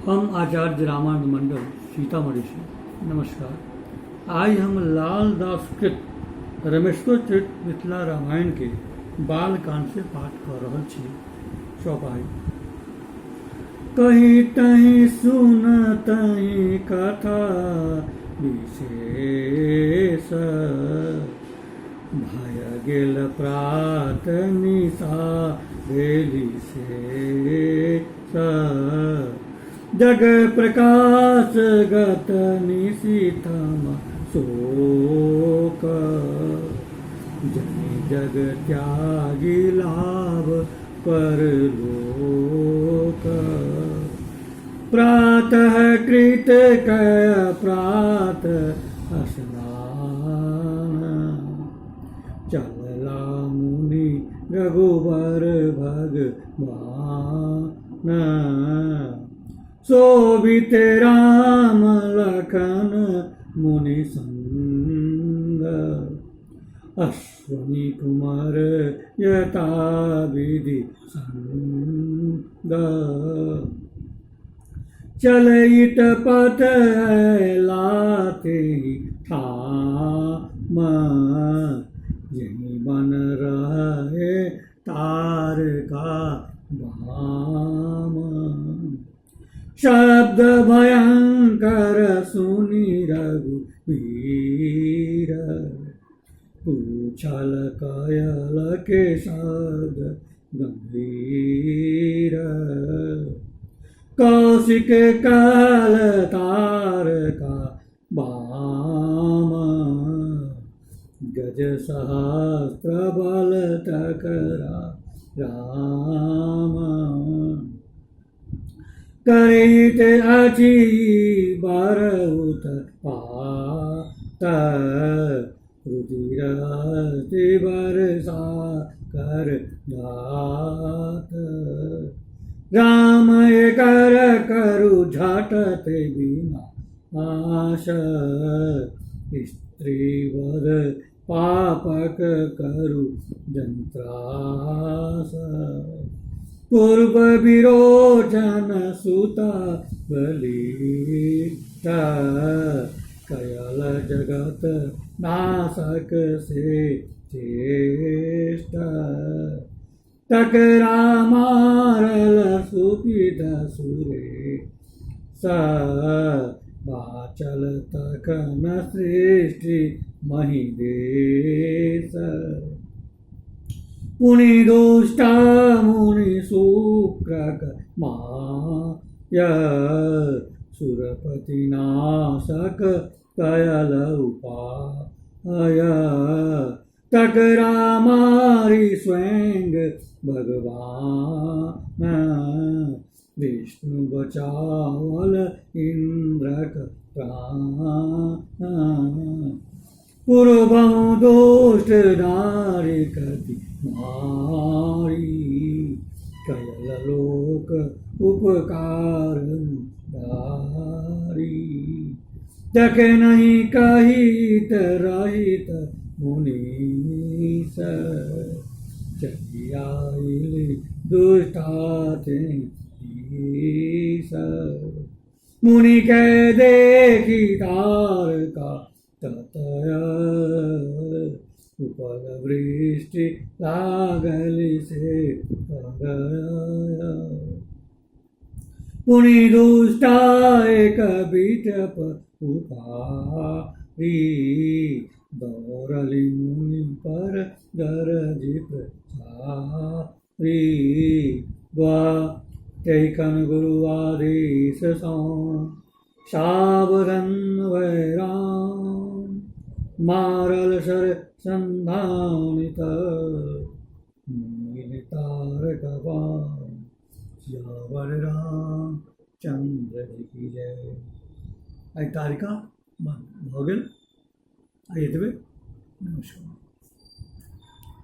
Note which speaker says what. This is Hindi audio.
Speaker 1: हम आचार्य रामानंद मंडल सीतामढ़ी से नमस्कार। आज हम लाल दास कृत रमेश्वरचरित मिथिला रामायण के बाल कांड से पाठ कर रहल छी। चौपाई कहीं तहीं सुनतहीं कथा विशेष भय गेल प्रात निशा भेली शेष जग प्रकाश गत निशितम शोक जनि जग त्यागी लाभ परलोक प्रातः कृत कय प्रात स्नान चलला मुनि रघुबर भगवान शोभित राम लखन मुनि संग अश्वनी कुमार यथा विधि संग चलित पथ लाते ठाम यही बन रहे तार का भाम शब्द भयंकर सुनि रघुवीर पूछल कयल के शब्द गंभीर कौशिक काल तार का बाम गज सहस्त्र बल टकरा राम करित अचि बरउत पात रुधिर हस्ति बरसा कर दात राम कर करु झटते विनाश स्त्री वध पापक करु जंत्रास पूर्व विरोचन सुता बलिष्ठा कयल जगत नाशक से चेष्टा टकरा मारल सुपित सुरे बाचल तखन सृष्टि महिदेश पुनि दुष्टा मुनि शुक्रक माया सुरपति नाशक कयल उपाय टकरा मारी स्वयं भगवान विष्णु बचावल इंद्रक प्राण पूर्व दुष्ट नारी कति मारी कयल लोक उपकार दारी तक नहीं कहित रहित मुनीस चलियाइली दुष्टाते मुनि के देखी तार का ततय उपल वृष्टि लागली से पुनि दुष्टा एक बिटप उपारी दौड़ली मुनि पर गरजी प्रचारी द्वाकन गुरु आदेश सावधन वैराम मारल सर संधानित तारक बाण सियावर राम चंद्र की जय। आई तारिका हो गेल। आई एतबे। नमस्कार।